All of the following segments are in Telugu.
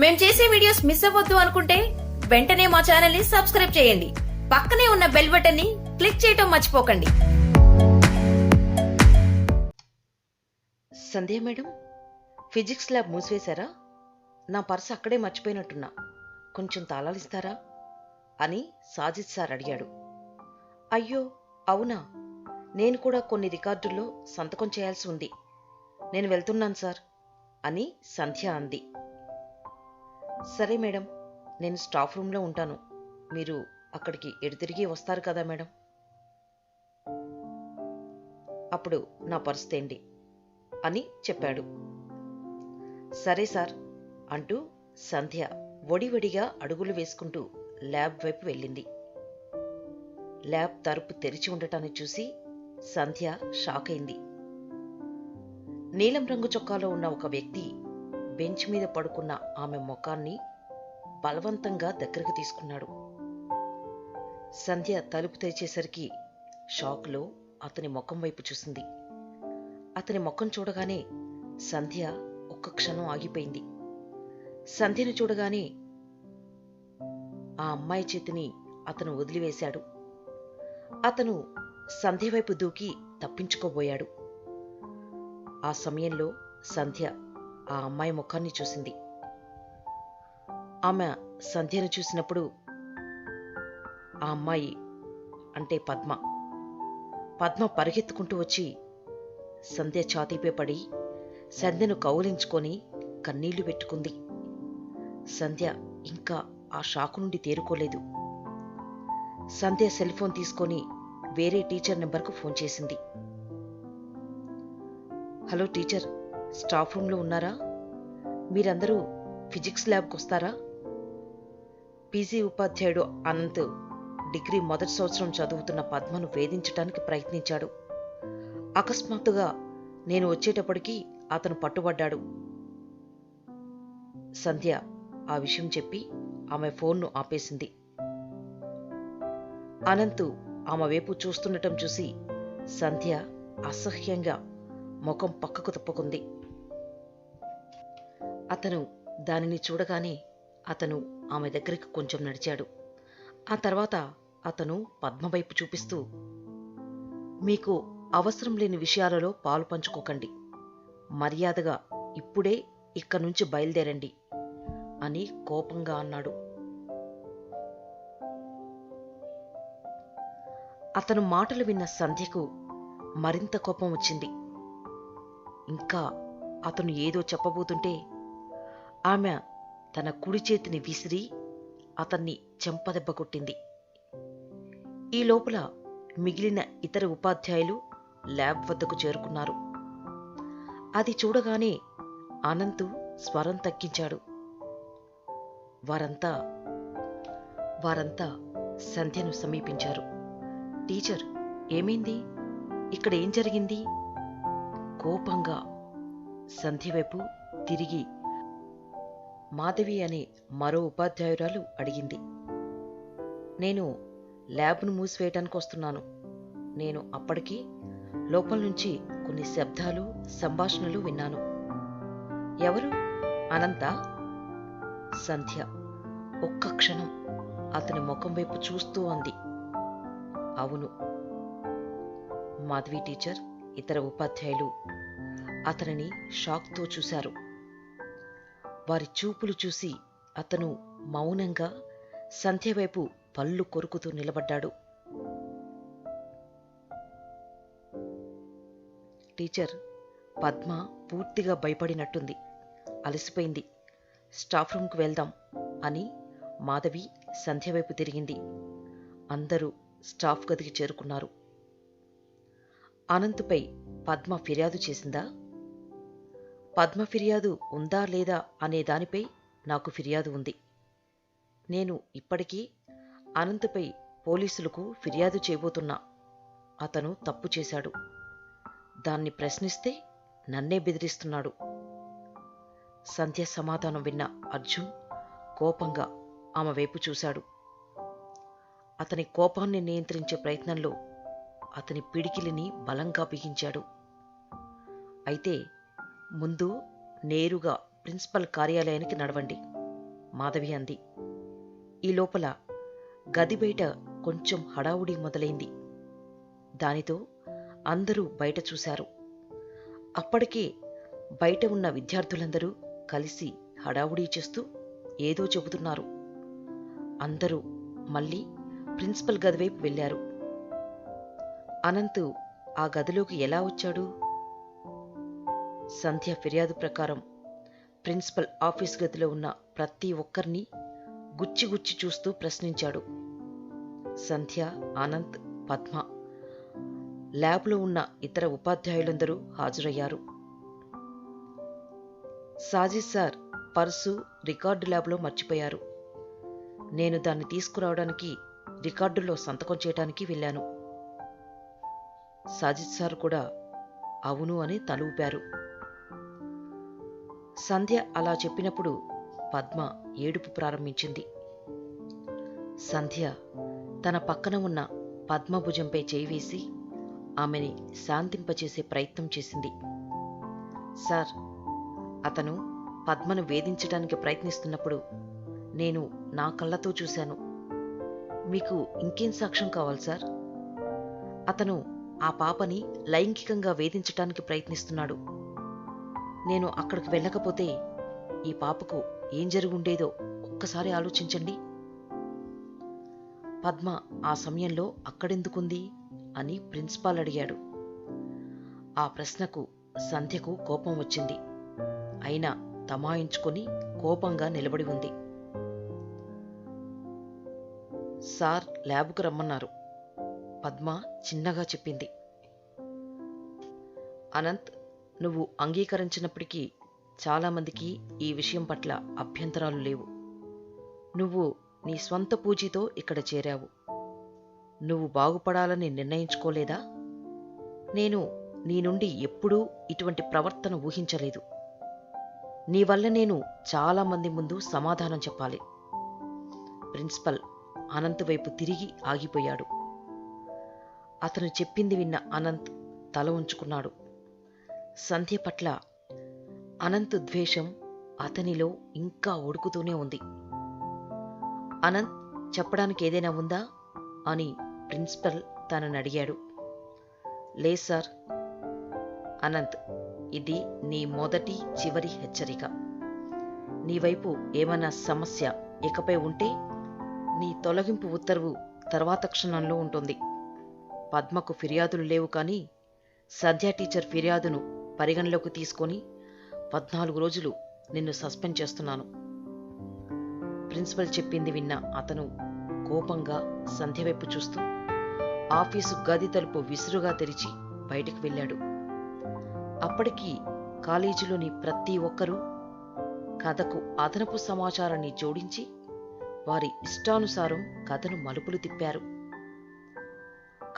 మేం చేసే వీడియోస్ మిస్ అవ్వద్దు అనుకుంటే వెంటనే మా ఛానల్ ని సబ్స్క్రైబ్ చేయండి. పక్కనే ఉన్న బెల్ బటన్ ని క్లిక్ చేయటం మర్చిపోకండి. సంధ్య మేడం, ఫిజిక్స్ ల్యాబ్ మూసివేశారా? నా పర్సు అక్కడే మర్చిపోయినట్టున్నా, కొంచెం తాళాలిస్తారా అని సాజిద్ సార్ అడిగాడు. అయ్యో అవునా, నేను కూడా కొన్ని రికార్డుల్లో సంతకం చేయాల్సి ఉంది, నేను వెళ్తున్నాను సార్ అని సంధ్య అంది. సరే మేడం, నేను స్టాఫ్ రూమ్లో ఉంటాను, మీరు అక్కడికి ఎడుతిరిగి వస్తారు కదా మేడం. అప్పుడు నా పర్సు తేండి అని చెప్పాడు. సరే సార్ అంటూ సంధ్య వడివడిగా అడుగులు వేసుకుంటూ ల్యాబ్ వైపు వెళ్ళింది. ల్యాబ్ తలుపు తెరిచి ఉండటాన్ని చూసి సంధ్య షాక్ అయింది. నీలం రంగు చొక్కాలో ఉన్న ఒక వ్యక్తి బెంచ్ మీద పడుకున్న ఆమె ముఖాన్ని బలవంతంగా దగ్గరకు తీసుకున్నాడు. సంధ్య తలుపు తెరిచేసరికి షాక్లో అతని ముఖం వైపు చూసింది. అతని ముఖం చూడగానే సంధ్య ఒక్క క్షణం ఆగిపోయింది. సంధ్యను చూడగానే ఆ అమ్మాయి చేతిని అతను వదిలివేశాడు. అతను సంధ్య వైపు దూకి తప్పించుకోబోయాడు. ఆ సమయంలో సంధ్య ఆ అమ్మాయి ముఖాన్ని చూసింది. ఆమె సంధ్యను చూసినప్పుడు ఆ అమ్మాయి అంటే పద్మ పరిగెత్తుకుంటూ వచ్చి సంధ్య ఛాతీపై పడి సంధ్యను కౌలించుకొని కన్నీళ్లు పెట్టుకుంది. సంధ్య ఇంకా ఆ షాకు నుండి తేరుకోలేదు. సంధ్య సెల్ ఫోన్ తీసుకొని వేరే టీచర్ నెంబర్కు ఫోన్ చేసింది. హలో టీచర్, స్టాఫ్ రూమ్లో ఉన్నారా? మీరందరూ ఫిజిక్స్ ల్యాబ్కి వస్తారా? పీజీ ఉపాధ్యాయుడు అనంత్ డిగ్రీ మొదటి సంవత్సరం చదువుతున్న పద్మను వేధించటానికి ప్రయత్నించాడు. అకస్మాత్తుగా నేను వచ్చేటప్పటికి అతను పట్టుబడ్డాడు. సంధ్య ఆ విషయం చెప్పి ఆమె ఫోన్ను ఆపేసింది. అనంత్ ఆమె వైపు చూస్తుండటం చూసి సంధ్య అసహ్యంగా ముఖం పక్కకు తిప్పుకుంది. అతను దానిని చూడగానే అతను ఆమె దగ్గరికి కొంచెం నడిచాడు. ఆ తర్వాత అతను పద్మ వైపు చూపిస్తూ, మీకు అవసరం లేని విషయాలలో పాలు పంచుకోకండి, మర్యాదగా ఇప్పుడే ఇక్కడి నుంచి బయలుదేరండి అని కోపంగా అన్నాడు. అతను మాటలు విన్న సంధ్యకు మరింత కోపం వచ్చింది. ఇంకా అతను ఏదో చెప్పబోతుంటే ఆమె తన కుడి చేతిని విసిరి అతన్ని చెంపదెబ్బ కొట్టింది. ఈ లోపల మిగిలిన ఇతర ఉపాధ్యాయులు ల్యాబ్ వద్దకు చేరుకున్నారు. అది చూడగానే అనంత్ స్వరం తగ్గించాడు. వారంతా సంధ్యను సమీపించారు. టీచర్, ఏమైంది? ఇక్కడ ఏం జరిగింది? కోపంగా సంధ్య వైపు తిరిగి మాధవి అనే మరో ఉపాధ్యాయురాలు అడిగింది. నేను ల్యాబ్ను మూసివేయటానికి వస్తున్నాను. నేను అప్పటికి లోపల నుంచి కొన్ని శబ్దాలు, సంభాషణలు విన్నాను. ఎవరు? అనంతా? సంధ్య ఒక్క క్షణం అతని ముఖం వైపు చూస్తూ అంది. అవును. మాధవి టీచర్, ఇతర ఉపాధ్యాయులు అతనిని షాక్తో చూశారు. వారి చూపులు చూసి అతను మౌనంగా సంధ్య వైపు పళ్ళు కొరుకుతూ నిలబడ్డాడు. టీచర్, పద్మ పూర్తిగా భయపడినట్టుంది, అలసిపోయింది, స్టాఫ్ రూమ్కి వెళ్దాం అని మాధవి సంధ్య వైపు తిరిగింది. అందరూ స్టాఫ్ గదికి చేరుకున్నారు. అనంత్పై పద్మ ఫిర్యాదు చేసిందా? పద్మ ఫిర్యాదు ఉందా లేదా అనే దానిపై నాకు ఫిర్యాదు ఉంది. నేను ఇప్పటికీ అనంత్పై పోలీసులకు ఫిర్యాదు చేయబోతున్నా. అతను తప్పు చేశాడు. దాన్ని ప్రశ్నిస్తే నన్నే బెదిరిస్తున్నాడు. సంధ్య సమాధానం విన్న అర్జున్ కోపంగా ఆమె వైపు చూశాడు. అతని కోపాన్ని నియంత్రించే ప్రయత్నంలో అతని పిడికిలిని బలంగా బిగించాడు. అయితే ముందు నేరుగా ప్రిన్సిపల్ కార్యాలయానికి నడవండి, మాధవి అంది. ఈ లోపల గది బయట కొంచెం హడావుడి మొదలైంది. దానితో అందరూ బయట చూశారు. అప్పటికే బయట ఉన్న విద్యార్థులందరూ కలిసి హడావుడి చేస్తూ ఏదో చెబుతున్నారు. అందరూ మళ్ళీ ప్రిన్సిపల్ గది వైపు వెళ్లారు. అనంత్ ఆ గదిలోకి ఎలా వచ్చాడు? సంధ్య ఫిర్యాదు ప్రకారం ప్రిన్సిపల్ ఆఫీస్ గదిలో ఉన్న ప్రతి ఒక్కరిని గుచ్చి గుచ్చి చూస్తూ ప్రశ్నించాడు. సంధ్య, అనంత్, పద్మ, ల్యాబ్లో ఉన్న ఇతర ఉపాధ్యాయులందరూ హాజరయ్యారు. సాజిద్ సార్ పర్సు రికార్డు ల్యాబ్లో మర్చిపోయారు. నేను దాన్ని తీసుకురావడానికి రికార్డులో సంతకం చేయడానికి వెళ్ళాను. సాజిద్ సార్ కూడా అవును అని తల ఊపారు. సంధ్య అలా చెప్పినప్పుడు పద్మ ఏడుపు ప్రారంభించింది. సంధ్య తన పక్కన ఉన్న పద్మ భుజంపై చేయి వేసి ఆమెని శాంతింపచేసే ప్రయత్నం చేసింది. సార్, అతను పద్మను వేధించడానికి ప్రయత్నిస్తున్నప్పుడు నేను నా కళ్ళతో చూశాను. మీకు ఇంకేం సాక్ష్యం కావాలి సార్? అతను ఆ పాపని లైంగికంగా వేధించటానికి ప్రయత్నిస్తున్నాడు. నేను అక్కడికి వెళ్ళకపోతే ఈ పాపకు ఏం జరుగుండేదో ఒక్కసారి ఆలోచించండి. పద్మ ఆ సమయంలో అక్కడెందుకుంది అని ప్రిన్సిపాల్ అడిగాడు. ఆ ప్రశ్నకు సంధ్యకు కోపం వచ్చింది. అయినా తమాయించుకొని కోపంగా నిలబడి ఉంది. సార్ ల్యాబ్కు రమ్మన్నారు, పద్మ చిన్నగా చెప్పింది. అనంత్, నువ్వు అంగీకరించినప్పటికీ చాలామందికి ఈ విషయం పట్ల అభ్యంతరాలు లేవు. నువ్వు నీ స్వంత పూజీతో ఇక్కడ చేరావు. నువ్వు బాగుపడాలని నిర్ణయించుకోలేదా? నేను నీ నుండి ఎప్పుడూ ఇటువంటి ప్రవర్తన ఊహించలేదు. నీ వల్ల నేను చాలామంది ముందు సమాధానం చెప్పాలి. ప్రిన్సిపల్ అనంత్ వైపు తిరిగి ఆగిపోయాడు. అతను చెప్పింది విన్న అనంత్ తల ఉంచుకున్నాడు. సంధ్య పట్ల అనంత్ ద్వేషం అతనిలో ఇంకా ఉడుకుతూనే ఉంది. అనంత్, చెప్పడానికి ఏదైనా ఉందా అని ప్రిన్సిపల్ తనని అడిగాడు. లేదు సార్. అనంత్, ఇది నీ మొదటి చివరి హెచ్చరిక. నీ వైపు ఏమైనా సమస్య ఇకపై ఉంటే నీ తొలగింపు ఉత్తర్వు తర్వాత క్షణంలో ఉంటుంది. పద్మకు ఫిర్యాదులు లేవు, కానీ సంధ్యా టీచర్ ఫిర్యాదును పరిగణలోకి తీసుకొని 14 రోజులు నిన్ను సస్పెండ్ చేస్తున్నాను. ప్రిన్సిపల్ చెప్పింది విన్న అతను కోపంగా సంధ్య వైపు చూస్తూ ఆఫీసు గది తలుపు విసురుగా తెరిచి బయటికి వెళ్ళాడు. అప్పటికి కాలేజీలోని ప్రతి ఒక్కరూ కథకు అదనపు సమాచారాన్ని జోడించి వారి ఇష్టానుసారం కథను మలుపులు తిప్పారు.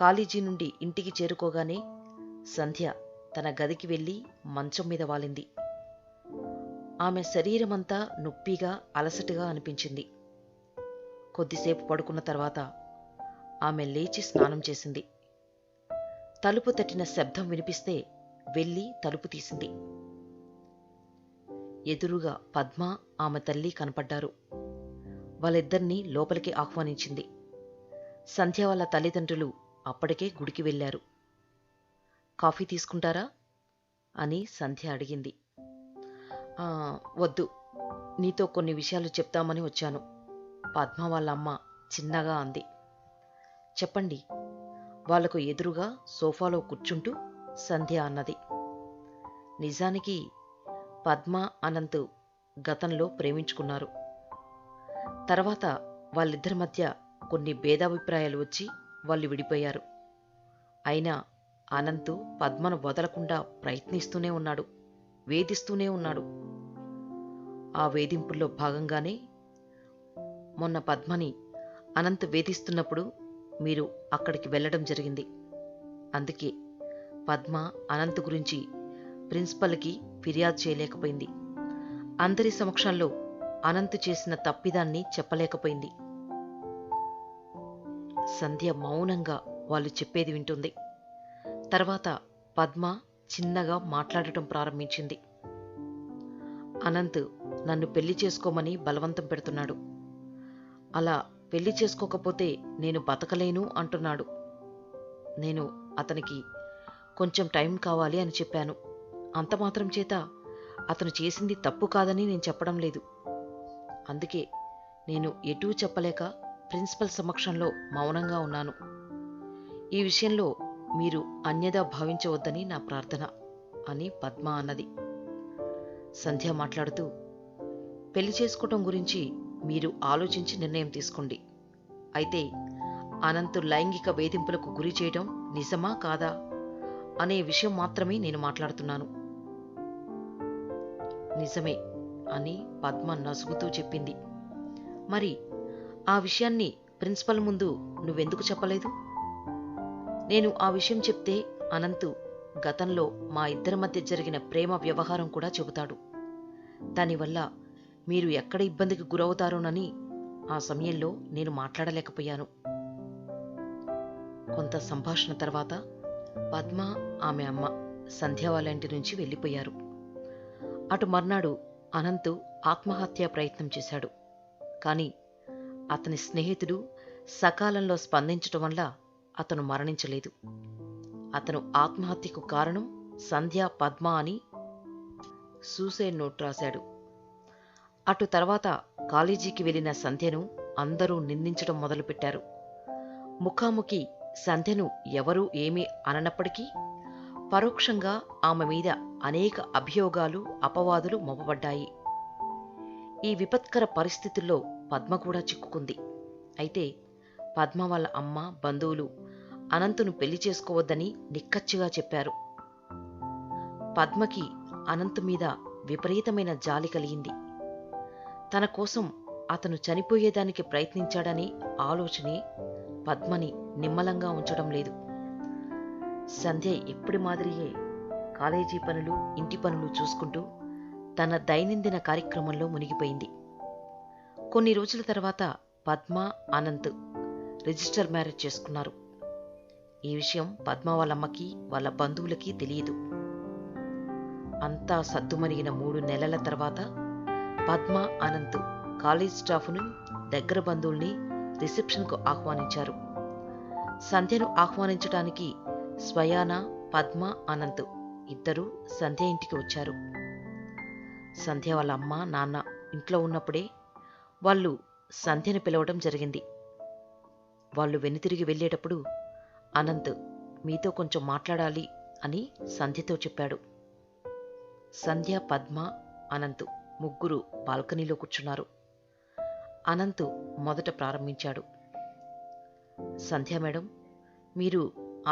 కాలేజీ నుండి ఇంటికి చేరుకోగానే సంధ్య తన గదికి వెళ్లి మంచం మీద వాలింది. ఆమె శరీరమంతా నొప్పిగా, అలసటగా అనిపించింది. కొద్దిసేపు పడుకున్న తర్వాత ఆమె లేచి స్నానం చేసింది. తలుపు తట్టిన శబ్దం వినిపిస్తే వెళ్లి తలుపు తీసింది. ఎదురుగా పద్మ, ఆమె తల్లి కనపడ్డారు. వాళ్ళిద్దరినీ లోపలికి ఆహ్వానించింది. సంధ్య వాళ్ళ తల్లిదండ్రులు అప్పటికే గుడికి వెళ్లారు. కాఫీ తీసుకుంటారా అని సంధ్య అడిగింది. వద్దు, నీతో కొన్ని విషయాలు చెప్తామని వచ్చాను, పద్మ వాళ్ళ అమ్మ చిన్నగా అంది. చెప్పండి, వాళ్లకు ఎదురుగా సోఫాలో కూర్చుంటూ సంధ్య అన్నది. నిజానికి పద్మ, అనంత్ గతంలో ప్రేమించుకున్నారు. తర్వాత వాళ్ళిద్దరి మధ్య కొన్ని భేదాభిప్రాయాలు వచ్చి వాళ్ళు విడిపోయారు. అయినా అనంత్ పద్మను వదలకుండా ప్రయత్నిస్తూనే ఉన్నాడు, వేధిస్తూనే ఉన్నాడు. ఆ వేధింపుల్లో భాగంగానే మొన్న పద్మని అనంత్ వేధిస్తున్నప్పుడు మీరు అక్కడికి వెళ్లడం జరిగింది. అందుకే పద్మ అనంత్ గురించి ప్రిన్సిపల్కి ఫిర్యాదు చేయలేకపోయింది. అందరి సమక్షంలో అనంత్ చేసిన తప్పిదాన్ని చెప్పలేకపోయింది. సంధ్య మౌనంగా వాళ్ళు చెప్పేది వింటుంది. తర్వాత పద్మ చిన్నగా మాట్లాడటం ప్రారంభించింది. అనంత్ నన్ను పెళ్లి చేసుకోమని బలవంతం పెడుతున్నాడు. అలా పెళ్లి చేసుకోకపోతే నేను బతకలేను అంటున్నాడు. నేను అతనికి కొంచెం టైం కావాలి అని చెప్పాను. అంత మాత్రం చేత అతను చేసింది తప్పు కాదని నేను చెప్పడం లేదు. అందుకే నేను ఎటూ చెప్పలేక ప్రిన్సిపల్ సమక్షంలో మౌనంగా ఉన్నాను. ఈ విషయంలో మీరు అన్యదా భావించవద్దని నా ప్రార్థన అని పద్మ అన్నది. సంధ్య మాట్లాడుతూ, పెళ్లి చేసుకోవటం గురించి మీరు ఆలోచించి నిర్ణయం తీసుకోండి. అయితే అనంత్ లైంగిక వేధింపులకు గురి చేయడం నిజమా కాదా అనే విషయం మాత్రమే నేను మాట్లాడుతున్నాను. నిజమే అని పద్మ నసుగుతూ చెప్పింది. మరి ఆ విషయాన్ని ప్రిన్సిపల్ ముందు నువ్వెందుకు చెప్పలేదు? నేను ఆ విషయం చెప్తే అనంత్ గతంలో మా ఇద్దరి మధ్య జరిగిన ప్రేమ వ్యవహారం కూడా చెబుతాడు. దానివల్ల మీరు ఎక్కడ ఇబ్బందికి గురవుతారోనని ఆ సమయంలో నేను మాట్లాడలేకపోయాను. కొంత సంభాషణ తర్వాత పద్మ, ఆమె అమ్మ సంధ్య వాళ్ళ ఇంటి నుంచి వెళ్ళిపోయారు. అటు మర్నాడు అనంత్ ఆత్మహత్యా ప్రయత్నం చేశాడు. కాని అతని స్నేహితుడు సకాలంలో స్పందించటం వల్ల అతను మరణించలేదు. అతను ఆత్మహత్యకు కారణం సంధ్య, పద్మ అని సూసైడ్ నోట్ రాశాడు. అటు తర్వాత కాలేజీకి వెళ్లిన సంధ్యను అందరూ నిందించడం మొదలుపెట్టారు. ముఖాముఖి సంధ్యను ఎవరూ ఏమీ అననప్పటికీ పరోక్షంగా ఆమె మీద అనేక అభియోగాలు, అపవాదులు మోపబడ్డాయి. ఈ విపత్కర పరిస్థితుల్లో పద్మ కూడా చిక్కుకుంది. అయితే పద్మ వాళ్ళ అమ్మ, బంధువులు అనంతును పెళ్లి చేసుకోవద్దని నిక్కచ్చిగా చెప్పారు. పద్మకి అనంత్ మీద విపరీతమైన జాలి కలిగింది. తన కోసం అతను చనిపోయేదానికి ప్రయత్నించాడనే ఆలోచనే పద్మని నిమ్మలంగా ఉంచడం లేదు. సంధ్య ఎప్పటి మాదిరియే కాలేజీ పనులు, ఇంటి పనులు చూసుకుంటూ తన దైనందిన కార్యక్రమంలో మునిగిపోయింది. కొన్ని రోజుల తర్వాత పద్మ, అనంత్ రిజిస్టర్ మ్యారేజ్ చేసుకున్నారు. ఈ విషయం పద్మ వాళ్ళమ్మకి, వాళ్ళ బంధువులకి తెలియదు. అంతా సద్దుమణిగిన 3 నెలల తర్వాత పద్మ, అనంత్ కాలేజ్ స్టాఫ్ను, దగ్గర బంధువుల్ని రిసెప్షన్కు ఆహ్వానించారు. సంధ్యను ఆహ్వానించడానికి స్వయాన పద్మ, అనంత్ ఇద్దరూ సంధ్య ఇంటికి వచ్చారు. సంధ్య వాళ్ళ అమ్మ, నాన్న ఇంట్లో ఉన్నప్పుడే వాళ్ళు సంధ్యను పిలవడం జరిగింది. వాళ్ళు వెనుతిరిగి వెళ్ళేటప్పుడు అనంత్ మీతో కొంచెం మాట్లాడాలి అని సంధ్యతో చెప్పాడు. సంధ్య, పద్మ, అనంత్ ముగ్గురు బాల్కనీలో కూర్చున్నారు. అనంత్ మొదట ప్రారంభించాడు. సంధ్య మేడం, మీరు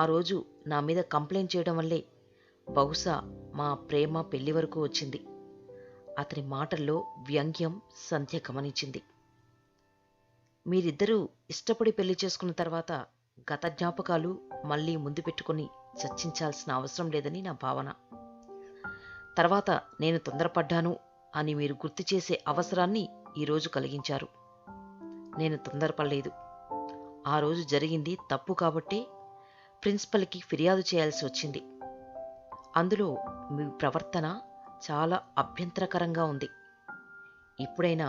ఆ రోజు నా మీద కంప్లైంట్ చేయడం వల్లే బహుశా మా ప్రేమ పెళ్లి వరకు వచ్చింది. అతని మాటల్లో వ్యంగ్యం సంధ్య గమనించింది. మీరిద్దరూ ఇష్టపడి పెళ్లి చేసుకున్న తర్వాత గత జ్ఞాపకాలు మళ్లీ ముందు పెట్టుకుని చర్చించాల్సిన అవసరం లేదని నా భావన. తర్వాత నేను తొందరపడ్డాను అని మీరు గుర్తు చేసే అవసరాన్ని ఈరోజు కలిగించారు. నేను తొందరపడలేదు. ఆ రోజు జరిగింది తప్పు కాబట్టే ప్రిన్సిపల్కి ఫిర్యాదు చేయాల్సి వచ్చింది. అందులో మీ ప్రవర్తన చాలా అభ్యంతరకరంగా ఉంది. ఇప్పుడైనా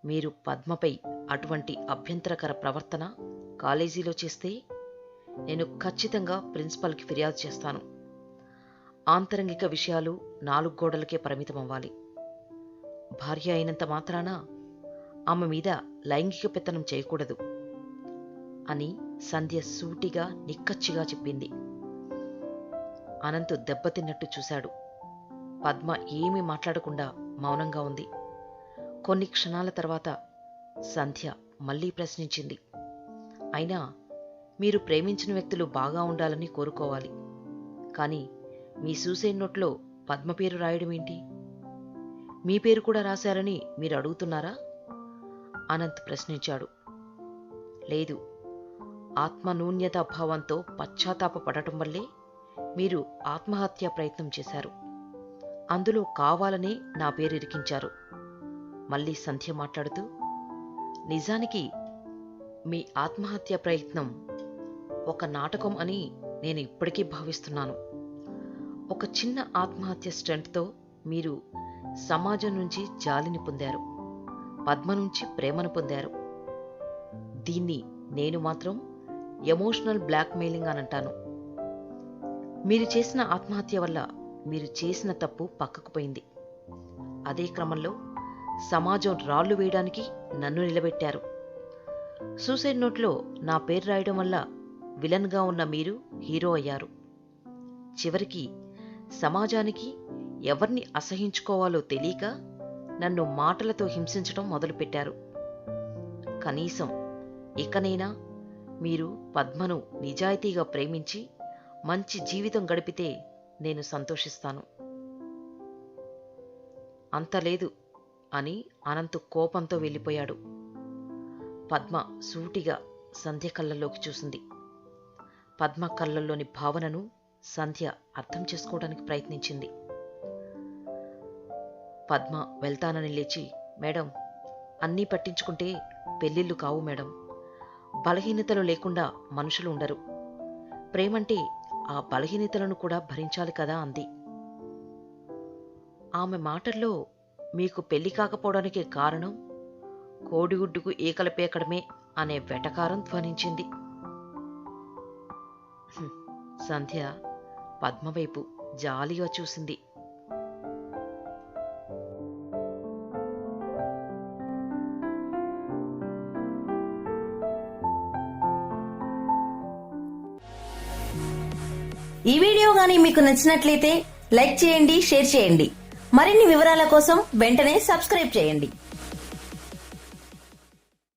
మీరు పద్మపై అటువంటి అభ్యంతరకర ప్రవర్తన కాలేజీలో చేస్తే నేను ఖచ్చితంగా ప్రిన్సిపల్కి ఫిర్యాదు చేస్తాను. ఆంతరంగిక విషయాలు 4 గోడలకే పరిమితమవ్వాలి. భార్య అయినంత మాత్రాన ఆమె మీద లైంగిక పెత్తనం చేయకూడదు అని సంధ్య సూటిగా, నిక్కచ్చిగా చెప్పింది. అనంత్ దెబ్బతిన్నట్టు చూశాడు. పద్మ ఏమీ మాట్లాడకుండా మౌనంగా ఉంది. కొన్ని క్షణాల తర్వాత సంధ్య మళ్లీ ప్రశ్నించింది. అయినా మీరు ప్రేమించిన వ్యక్తులు బాగా ఉండాలని కోరుకోవాలి. కానీ మీ సూసైడ్ నోట్లో పద్మ పేరు రాయడమేంటి? మీ పేరు కూడా రాశారని మీరు అడుగుతున్నారా? అనంత్ ప్రశ్నించాడు. లేదు, ఆత్మన్యూన్యతాభావంతో పశ్చాత్తాపపడటం వల్లే మీరు ఆత్మహత్యా ప్రయత్నం చేశారు. అందులో కావాలనే నా పేరు ఇరికించారు. మళ్ళీ సంధ్య మాట్లాడుతూ, నిజానికి మీ ఆత్మహత్య ప్రయత్నం ఒక నాటకం అని నేను ఇప్పటికీ భావిస్తున్నాను. ఒక చిన్న ఆత్మహత్య స్టంట్తో మీరు సమాజం నుంచి జాలిని పొందారు, పద్మ నుంచి ప్రేమను పొందారు. దీన్ని నేను మాత్రం ఎమోషనల్ బ్లాక్మెయిలింగ్ అని అంటాను. మీరు చేసిన ఆత్మహత్య వల్ల మీరు చేసిన తప్పు పక్కకు పోయింది. అదే క్రమంలో సమాజం రాళ్లు వేయడానికి నన్ను నిలబెట్టారు. సూసైడ్ నోట్లో నా పేరు రాయడం వల్ల విలన్గా ఉన్న మీరు హీరో అయ్యారు. చివరికి సమాజానికి ఎవరిని అసహించుకోవాలో తెలియక నన్ను మాటలతో హింసించడం మొదలుపెట్టారు. కనీసం ఇకనైనా మీరు పద్మను నిజాయితీగా ప్రేమించి మంచి జీవితం గడిపితే నేను సంతోషిస్తాను. అంతలేదు అని అనంత్ కోపంతో వెళ్ళిపోయాడు. పద్మ సూటిగా సంధ్య కళ్ళల్లోకి చూసింది. పద్మ కళ్ళల్లోని భావనను సంధ్య అర్థం చేసుకోవడానికి ప్రయత్నించింది. పద్మ వెళ్తానని లేచి, మేడం, అన్నీ పట్టించుకుంటే పెళ్ళిళ్ళు కావు మేడం. బలహీనతలు లేకుండా మనుషులు ఉండరు. ప్రేమంటే ఆ బలహీనతలను కూడా భరించాలి కదా అంది. ఆమె మాటల్లో మీకు పెళ్లి కాకపోవడానికి కారణం కోడిగుడ్డుకు ఈకలు పేకడమే అనే వెటకారం ధ్వనించింది. సంధ్య పద్మవైపు జాలిగా చూసింది. ఈ వీడియో గానీ మీకు నచ్చినట్లయితే లైక్ చేయండి, షేర్ చేయండి. మరిన్ని వివరాల కోసం వెంటనే సబ్స్క్రైబ్ చేయండి.